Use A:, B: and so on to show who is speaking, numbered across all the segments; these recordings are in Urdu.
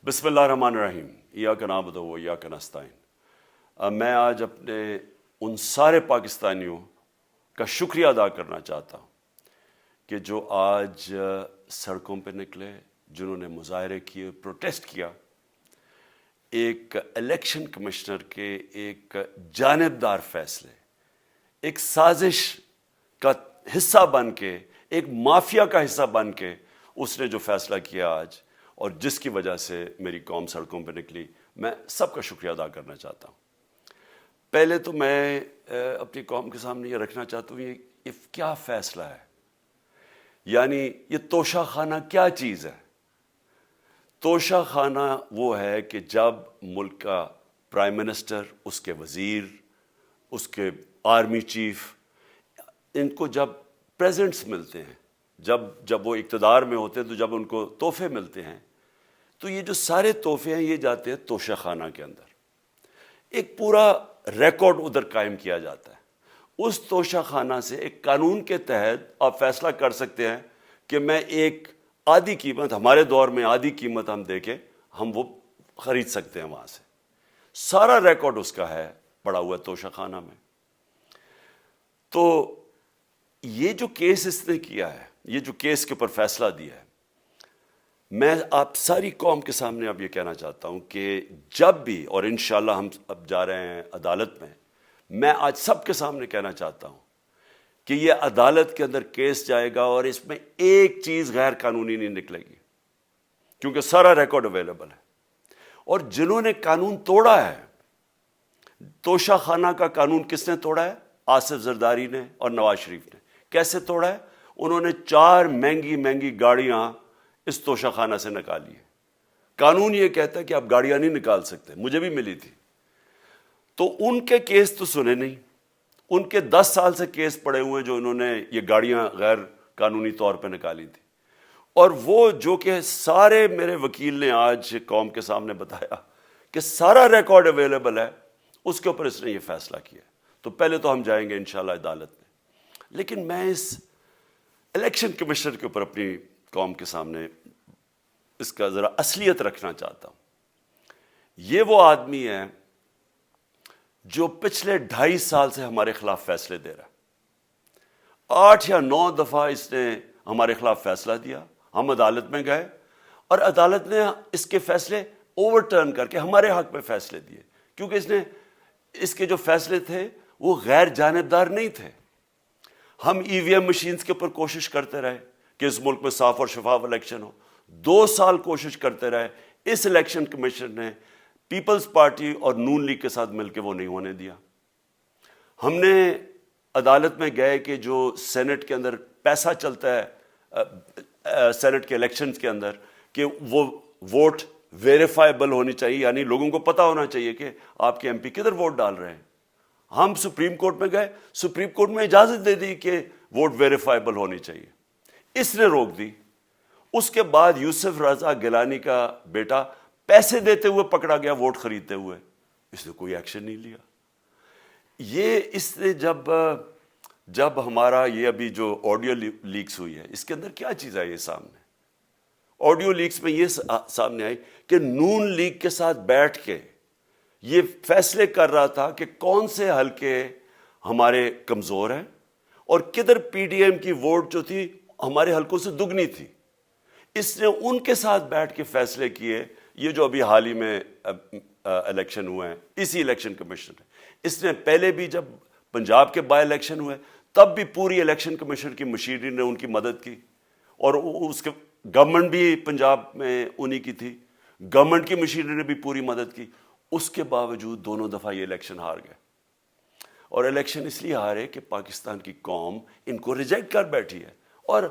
A: بسم اللہ الرحمن الرحیم ایاک نعبد و ایاک نستعین۔ میں آج اپنے ان سارے پاکستانیوں کا شکریہ ادا کرنا چاہتا ہوں کہ جو آج سڑکوں پہ نکلے، جنہوں نے مظاہرے کیے، پروٹیسٹ کیا، ایک الیکشن کمشنر کے ایک جانبدار فیصلے، ایک سازش کا حصہ بن کے، ایک مافیا کا حصہ بن کے اس نے جو فیصلہ کیا آج، اور جس کی وجہ سے میری قوم سڑکوں پہ نکلی، میں سب کا شکریہ ادا کرنا چاہتا ہوں۔ پہلے تو میں اپنی قوم کے سامنے یہ رکھنا چاہتا ہوں یہ کیا فیصلہ ہے، یعنی یہ توشہ خانہ کیا چیز ہے؟ توشہ خانہ وہ ہے کہ جب ملک کا پرائم منسٹر، اس کے وزیر، اس کے آرمی چیف، ان کو جب پریزنٹس ملتے ہیں، جب وہ اقتدار میں ہوتے ہیں، تو جب ان کو تحفے ملتے ہیں، تو یہ جو سارے تحفے ہیں یہ جاتے ہیں توشہ خانہ کے اندر۔ ایک پورا ریکارڈ ادھر قائم کیا جاتا ہے۔ اس توشہ خانہ سے ایک قانون کے تحت آپ فیصلہ کر سکتے ہیں کہ میں ایک آدھی قیمت، ہمارے دور میں آدھی قیمت ہم دے کے ہم وہ خرید سکتے ہیں وہاں سے۔ سارا ریکارڈ اس کا ہے پڑا ہوا توشہ خانہ میں۔ تو یہ جو کیس اس نے کیا ہے، یہ جو کیس کے اوپر فیصلہ دیا ہے، میں آپ ساری قوم کے سامنے اب یہ کہنا چاہتا ہوں کہ جب بھی، اور انشاءاللہ ہم اب جا رہے ہیں عدالت میں آج سب کے سامنے کہنا چاہتا ہوں کہ یہ عدالت کے اندر کیس جائے گا اور اس میں ایک چیز غیر قانونی نہیں نکلے گی، کیونکہ سارا ریکارڈ اویلیبل ہے۔ اور جنہوں نے قانون توڑا ہے، توشہ خانہ کا قانون کس نے توڑا ہے؟ آصف زرداری نے اور نواز شریف نے۔ کیسے توڑا ہے؟ انہوں نے 4 مہنگی گاڑیاں اس توشہ خانہ سے نکالی ہے۔ قانون یہ کہتا ہے کہ آپ گاڑیاں نہیں نکال سکتے، مجھے بھی ملی تھی۔ تو ان کے کیس تو سنے نہیں، ان کے 10 سال سے کیس پڑے ہوئے ہیں جو انہوں نے یہ گاڑیاں غیر قانونی طور پہ نکالی تھی۔ اور وہ جو کہ سارے میرے وکیل نے آج قوم کے سامنے بتایا کہ سارا ریکارڈ اویلیبل ہے، اس کے اوپر اس نے یہ فیصلہ کیا۔ تو پہلے تو ہم جائیں گے انشاءاللہ عدالت میں، لیکن میں اس الیکشن کمیشنر کے اوپر اپنی قوم کے سامنے اس کا ذرا اصلیت رکھنا چاہتا ہوں۔ یہ وہ آدمی ہے جو پچھلے 2.5 سال سے ہمارے خلاف فیصلے دے رہا ہے۔ 8 یا 9 دفعہ اس نے ہمارے خلاف فیصلہ دیا، ہم عدالت میں گئے اور عدالت نے اس کے فیصلے اوور ٹرن کر کے ہمارے حق میں فیصلے دیے، کیونکہ اس کے جو فیصلے تھے وہ غیر جانبدار نہیں تھے۔ ہم ای وی ایم مشینز کے اوپر کوشش کرتے رہے کہ اس ملک میں صاف اور شفاف الیکشن ہو، 2 سال کوشش کرتے رہے۔ اس الیکشن کمیشن نے پیپلز پارٹی اور نون لیگ کے ساتھ مل کے وہ نہیں ہونے دیا۔ ہم نے عدالت میں گئے کہ جو سینٹ کے اندر پیسہ چلتا ہے، سینٹ کے الیکشنز کے اندر، کہ وہ ووٹ ویریفائبل ہونی چاہیے، یعنی لوگوں کو پتہ ہونا چاہیے کہ آپ کے ایم پی کدھر ووٹ ڈال رہے ہیں۔ ہم سپریم کورٹ میں گئے، سپریم کورٹ میں اجازت دے دی کہ ووٹ ویریفائبل ہونی چاہیے، اس نے روک دی۔ اس کے بعد یوسف رضا گیلانی کا بیٹا پیسے دیتے ہوئے پکڑا گیا ووٹ خریدتے ہوئے، اس نے کوئی ایکشن نہیں لیا۔ یہ اس نے جب ہمارا یہ ابھی جو آڈیو لیکس ہوئی ہے، اس کے اندر کیا چیز آئی ہے سامنے؟ آڈیو لیکس میں یہ سامنے آئی کہ نون لیگ کے ساتھ بیٹھ کے یہ فیصلے کر رہا تھا کہ کون سے حلقے ہمارے کمزور ہیں اور کدھر پی ڈی ایم کی ووٹ جو تھی ہمارے حلقوں سے دگنی تھی۔ اس نے ان کے ساتھ بیٹھ کے فیصلے کیے۔ یہ جو ابھی حال ہی میں الیکشن ہوئے ہیں، اسی الیکشن کمیشن نے، اس نے پہلے بھی جب پنجاب کے بائی الیکشن ہوئے تب بھی پوری الیکشن کمیشن کی مشینری نے ان کی مدد کی، اور اس کے گورنمنٹ بھی پنجاب میں انہی کی تھی، گورنمنٹ کی مشینری نے بھی پوری مدد کی۔ اس کے باوجود دونوں دفعہ یہ الیکشن ہار گئے، اور الیکشن اس لیے ہارے کہ پاکستان کی قوم ان کو ریجیکٹ کر بیٹھی ہے، اور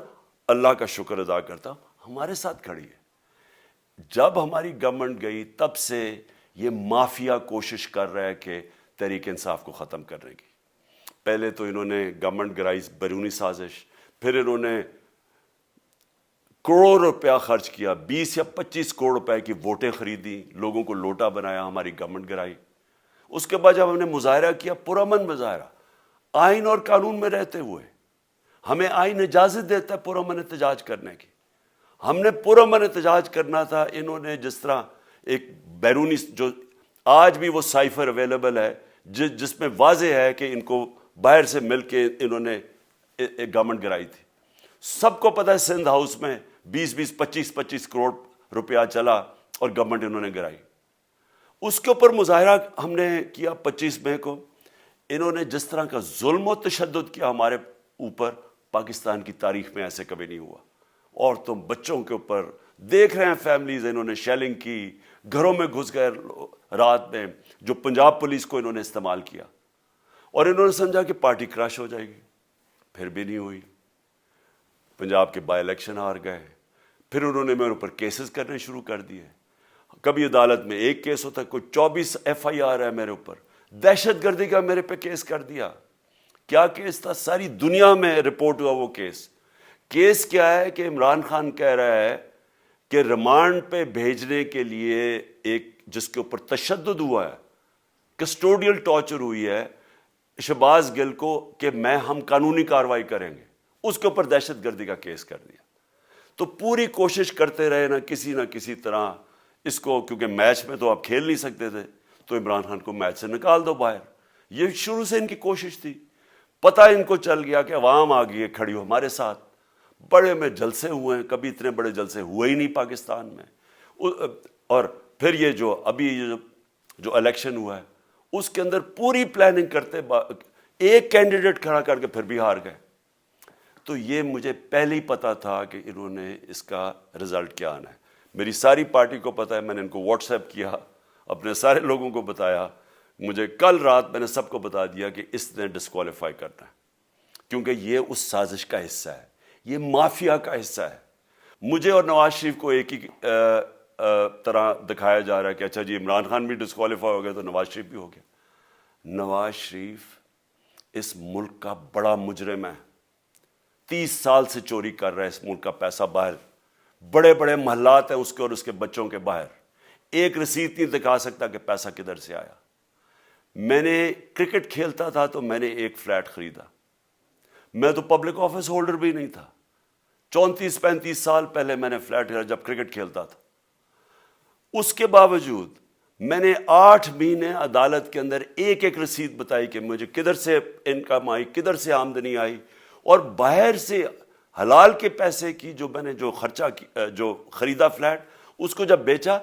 A: اللہ کا شکر ادا کرتا ہوں ہمارے ساتھ کھڑی ہے۔ جب ہماری گورنمنٹ گئی تب سے یہ مافیا کوشش کر رہا ہے کہ تحریک انصاف کو ختم کرنے کی۔ پہلے تو انہوں نے گورنمنٹ گرائی بیرونی سازش، پھر انہوں نے کروڑ روپیہ خرچ کیا، 20 یا 25 کروڑ روپے کی ووٹیں خریدی، لوگوں کو لوٹا بنایا، ہماری گورنمنٹ گرائی۔ اس کے بعد جب ہم نے مظاہرہ کیا، پرامن مظاہرہ، آئین اور قانون میں رہتے ہوئے، ہمیں آئین اجازت دیتا ہے پرامن احتجاج کرنے کی، ہم نے پرامن احتجاج کرنا تھا۔ انہوں نے جس طرح ایک بیرونی جو آج بھی وہ سائفر اویلیبل ہے جس میں واضح ہے کہ ان کو باہر سے مل کے انہوں نے ایک گورنمنٹ گرائی تھی. سب کو پتہ ہے سندھ ہاؤس میں 20-25 کروڑ روپیہ چلا اور گورنمنٹ انہوں نے گرائی. اس کے اوپر مظاہرہ ہم نے کیا 25 مئی کو. انہوں نے جس طرح کا ظلم و تشدد کیا ہمارے اوپر پاکستان کی تاریخ میں ایسے کبھی نہیں ہوا. عورتوں بچوں کے اوپر دیکھ رہے ہیں فیملیز, انہوں نے شیلنگ کی, گھروں میں گھس گئے رات میں, جو پنجاب پولیس کو انہوں نے استعمال کیا, اور انہوں نے سمجھا کہ پارٹی کراش ہو جائے گی. پھر بھی نہیں ہوئی. پنجاب کے بائی الیکشن ہار گئے. پھر انہوں نے میرے اوپر کیسز کرنے شروع کر دیے. کبھی عدالت میں ایک کیس ہوتا ہے, کوئی 24 FIR ہے میرے اوپر. دہشت گردی کا میرے پہ کیس کر دیا. کیا کیس تھا؟ ساری دنیا میں رپورٹ ہوا وہ کیس. کیس کیا ہے کہ عمران خان کہہ رہا ہے کہ ریمانڈ پہ بھیجنے کے لیے ایک جس کے اوپر تشدد ہوا ہے, کسٹوڈیل ٹارچر ہوئی ہے شہباز گل کو, کہ ہم قانونی کارروائی کریں گے. اس کے اوپر دہشت گردی کا کیس کر دیا. تو پوری کوشش کرتے رہے نہ کسی طرح اس کو, کیونکہ میچ میں تو آپ کھیل نہیں سکتے تھے, تو عمران خان کو میچ سے نکال دو باہر. یہ شروع سے ان کی کوشش تھی. پتہ ان کو چل گیا کہ عوام آ گئی ہے کھڑی ہو ہمارے ساتھ. بڑے میں جلسے ہوئے ہیں, کبھی اتنے بڑے جلسے ہوئے ہی نہیں پاکستان میں. اور پھر یہ جو ابھی جو الیکشن ہوا ہے اس کے اندر پوری پلاننگ کرتے ایک کینڈیڈیٹ کھڑا کر کے پھر بھی ہار گئے. تو یہ مجھے پہلے ہی پتا تھا کہ انہوں نے اس کا رزلٹ کیا آنا ہے. میری ساری پارٹی کو پتا ہے, میں نے ان کو واٹس ایپ کیا, اپنے سارے لوگوں کو بتایا. مجھے کل رات میں نے سب کو بتا دیا کہ اس نے ڈسکوالیفائی کرنا ہے, کیونکہ یہ اس سازش کا حصہ ہے, یہ مافیا کا حصہ ہے. مجھے اور نواز شریف کو ایک ہی طرح دکھایا جا رہا ہے کہ اچھا جی عمران خان بھی ڈسکوالیفائی ہو گیا تو نواز شریف بھی ہو گیا. نواز شریف اس ملک کا بڑا مجرم ہے. 30 سال سے چوری کر رہا ہے اس ملک کا پیسہ باہر. بڑے بڑے محلات ہیں اس کے اور اس کے بچوں کے باہر. ایک رسید نہیں دکھا سکتا کہ پیسہ کدھر سے آیا. میں نے کرکٹ کھیلتا تھا تو میں نے ایک فلیٹ خریدا. میں تو پبلک آفس ہولڈر بھی نہیں تھا. 34-35 سال پہلے میں نے فلیٹ خریدا جب کرکٹ کھیلتا تھا. اس کے باوجود میں نے 8 مہینے عدالت کے اندر ایک رسید بتائی کہ مجھے کدھر سے انکم آئی, کدھر سے آمدنی آئی, اور باہر سے حلال کے پیسے کی جو میں نے جو خرچہ جو خریدا فلیٹ, اس کو جب بیچا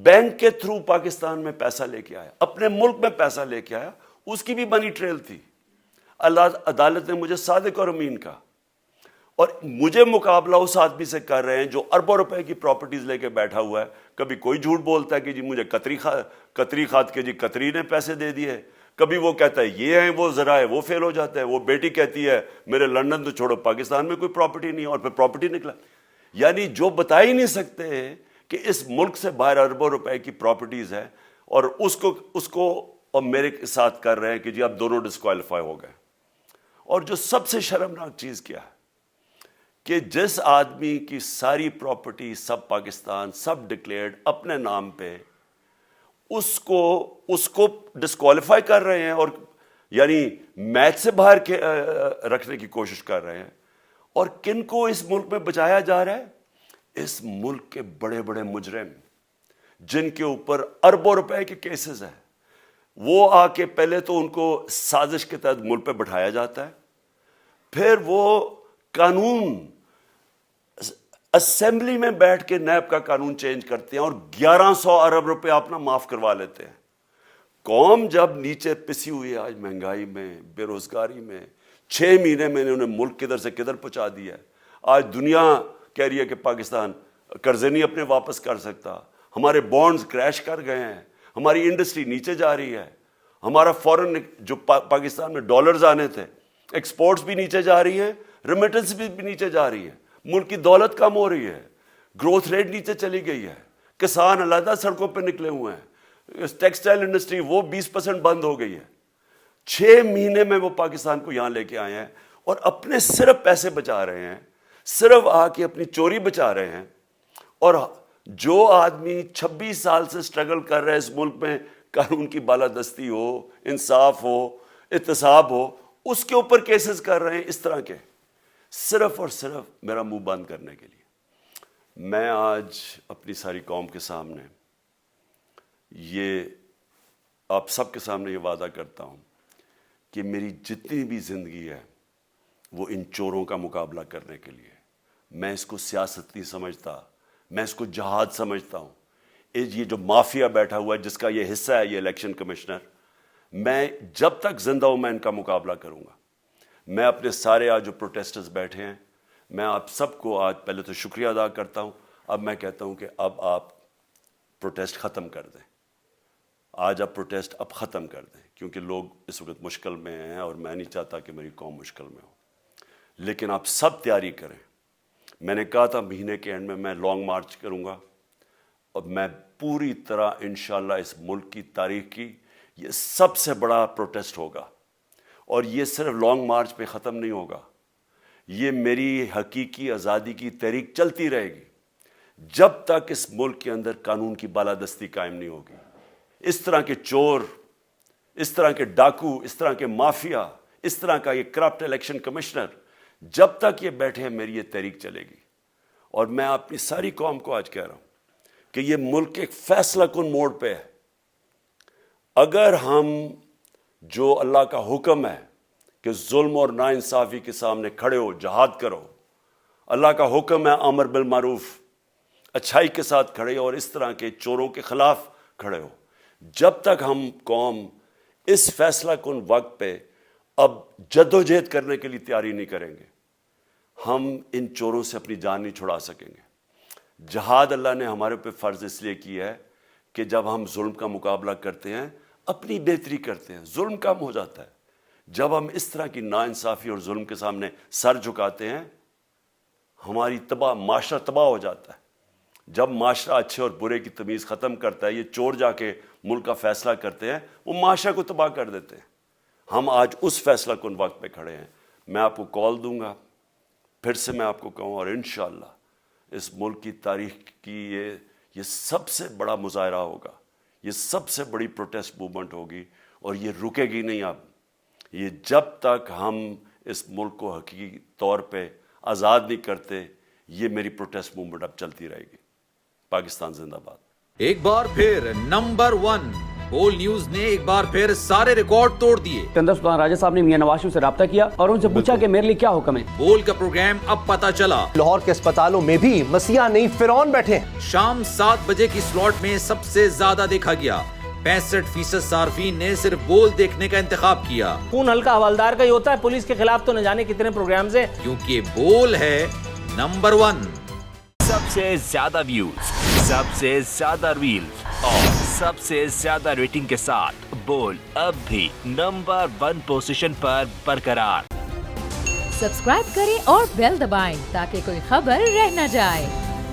A: بینک کے تھرو پاکستان میں پیسہ لے کے آیا, اپنے ملک میں پیسہ لے کے آیا. اس کی بھی منی ٹریل تھی. عدالت نے مجھے صادق اور امین کا, اور مجھے مقابلہ اس آدمی سے کر رہے ہیں جو اربوں روپے کی پراپرٹیز لے کے بیٹھا ہوا ہے. کبھی کوئی جھوٹ بولتا ہے کہ جی مجھے قطری خات کے جی قطری نے پیسے دے دیے, کبھی وہ کہتا ہے یہ ہیں وہ ذرائع, وہ فیل ہو جاتا ہے. وہ بیٹی کہتی ہے میرے لندن تو چھوڑو پاکستان میں کوئی پراپرٹی نہیں ہے, اور پھر پراپرٹی نکلا. یعنی جو بتا ہی نہیں سکتے کہ اس ملک سے باہر اربوں روپے کی پراپرٹیز ہے, اور اس کو اور میرے ساتھ کر رہے ہیں کہ جی آپ دونوں ڈسکوالیفائی ہو گئے. اور جو سب سے شرمناک چیز کیا ہے کہ جس آدمی کی ساری پراپرٹی سب پاکستان سب ڈکلیئرڈ اپنے نام پہ, اس کو ڈسکوالیفائی کر رہے ہیں, اور یعنی میچ سے باہر رکھنے کی کوشش کر رہے ہیں. اور کن کو اس ملک میں بچایا جا رہا ہے؟ اس ملک کے بڑے بڑے مجرم جن کے اوپر اربوں روپے کے کیسز ہیں. وہ آ کے پہلے تو ان کو سازش کے تحت ملک پہ بٹھایا جاتا ہے, پھر وہ قانون اسمبلی میں بیٹھ کے نیب کا قانون چینج کرتے ہیں اور 1100 ارب روپے اپنا معاف کروا لیتے ہیں. قوم جب نیچے پسی ہوئی ہے آج مہنگائی میں, بے روزگاری میں, 6 مہینے میں انہوں نے ملک کدھر سے کدھر پہنچا دیا ہے. آج دنیا کہہ رہی ہے کہ پاکستان قرضے نہیں اپنے واپس کر سکتا, ہمارے بانڈز کریش کر گئے ہیں, ہماری انڈسٹری نیچے جا رہی ہے, ہمارا فورن جو پاکستان میں ڈالرز آنے تھے ایکسپورٹس بھی نیچے جا رہی ہیں, ریمیٹنس بھی نیچے جا رہی ہے, ملک کی دولت کم ہو رہی ہے, گروتھ ریٹ نیچے چلی گئی ہے, کسان علیحدہ سڑکوں پہ نکلے ہوئے ہیں, ٹیکسٹائل انڈسٹری وہ 20% بند ہو گئی ہے. 6 مہینے میں وہ پاکستان کو یہاں لے کے آئے ہیں اور اپنے صرف پیسے بچا رہے ہیں, صرف آ کے اپنی چوری بچا رہے ہیں. اور جو آدمی 26 سال سے سٹرگل کر رہے ہیں اس ملک میں, قانون کی بالادستی ہو, انصاف ہو, احتساب ہو, اس کے اوپر کیسز کر رہے ہیں اس طرح کے, صرف اور صرف میرا منہ بند کرنے کے لیے. میں آج اپنی ساری قوم کے سامنے یہ آپ سب کے سامنے یہ وعدہ کرتا ہوں کہ میری جتنی بھی زندگی ہے وہ ان چوروں کا مقابلہ کرنے کے لیے. میں اس کو سیاست نہیں سمجھتا, میں اس کو جہاد سمجھتا ہوں. یہ جو مافیا بیٹھا ہوا ہے جس کا یہ حصہ ہے یہ الیکشن کمشنر, میں جب تک زندہ ہوں میں ان کا مقابلہ کروں گا. میں اپنے سارے آج جو پروٹیسٹرز بیٹھے ہیں, میں آپ سب کو آج پہلے تو شکریہ ادا کرتا ہوں. اب میں کہتا ہوں کہ اب آپ پروٹیسٹ ختم کر دیں. آج آپ پروٹیسٹ اب ختم کر دیں, کیونکہ لوگ اس وقت مشکل میں ہیں اور میں نہیں چاہتا کہ میری قوم مشکل میں ہو. لیکن آپ سب تیاری کریں. میں نے کہا تھا مہینے کے اینڈ میں لانگ مارچ کروں گا, اور میں پوری طرح انشاءاللہ اس ملک کی تاریخ کی یہ سب سے بڑا پروٹیسٹ ہوگا. اور یہ صرف لانگ مارچ پہ ختم نہیں ہوگا, یہ میری حقیقی آزادی کی تحریک چلتی رہے گی جب تک اس ملک کے اندر قانون کی بالادستی قائم نہیں ہوگی. اس طرح کے چور, اس طرح کے ڈاکو, اس طرح کے مافیا, اس طرح کا یہ کرپٹ الیکشن کمشنر جب تک یہ بیٹھے ہیں میری یہ تحریک چلے گی. اور میں اپنی ساری قوم کو آج کہہ رہا ہوں کہ یہ ملک ایک فیصلہ کن موڑ پہ ہے. اگر ہم جو اللہ کا حکم ہے کہ ظلم اور ناانصافی کے سامنے کھڑے ہو, جہاد کرو, اللہ کا حکم ہے امر بالمعروف, اچھائی کے ساتھ کھڑے ہو اور اس طرح کے چوروں کے خلاف کھڑے ہو, جب تک ہم قوم اس فیصلہ کن وقت پہ اب جدوجہد کرنے کے لیے تیاری نہیں کریں گے, ہم ان چوروں سے اپنی جان نہیں چھڑا سکیں گے. جہاد اللہ نے ہمارے پہ فرض اس لیے کیا ہے کہ جب ہم ظلم کا مقابلہ کرتے ہیں اپنی بہتری کرتے ہیں, ظلم کم ہو جاتا ہے. جب ہم اس طرح کی ناانصافی اور ظلم کے سامنے سر جھکاتے ہیں ہماری معاشرہ تباہ ہو جاتا ہے. جب معاشرہ اچھے اور برے کی تمیز ختم کرتا ہے, یہ چور جا کے ملک کا فیصلہ کرتے ہیں, وہ معاشرہ کو تباہ کر دیتے ہیں. ہم آج اس فیصلہ کن وقت پہ کھڑے ہیں. میں آپ کو کال دوں گا, پھر سے میں آپ کو کہوں, اور انشاءاللہ اس ملک کی تاریخ کی یہ سب سے بڑا مظاہرہ ہوگا, یہ سب سے بڑی پروٹیسٹ موومنٹ ہوگی, اور یہ رکے گی نہیں. اب یہ جب تک ہم اس ملک کو حقیقی طور پہ آزاد نہیں کرتے, یہ میری پروٹیسٹ موومنٹ اب چلتی رہے گی. پاکستان زندہ باد.
B: ایک بار پھر نمبر 1 بول نیوز نے ایک بار پھر سارے ریکارڈ توڑ دیے.
C: سکندر سلطان راجہ صاحب نے میاں نواز شریف سے رابطہ کیا اور ان سے پوچھا کہ میرے لیے کیا حکم ہے.
B: بول کا پروگرام اب پتا چلا.
D: لاہور کے اسپتالوں میں بھی مسیح نہیں فرعون بیٹھے ہیں.
B: شام 7 بجے کی سلاٹ میں سب سے زیادہ دیکھا گیا. 65% صارفین نے صرف بول دیکھنے کا انتخاب کیا.
C: خون ہلکا حوالدار کا ہی ہوتا ہے, پولیس کے خلاف تو نہ جانے کتنے پروگرامز ہیں,
B: کیونکہ بول ہے نمبر 1.
E: سب سے زیادہ ویوز, سب سے زیادہ ریلز اور سب سے زیادہ ریٹنگ کے ساتھ بول اب بھی نمبر 1 پوزیشن پر برقرار.
F: سبسکرائب کریں اور بیل دبائیں تاکہ کوئی خبر رہ نہ جائے.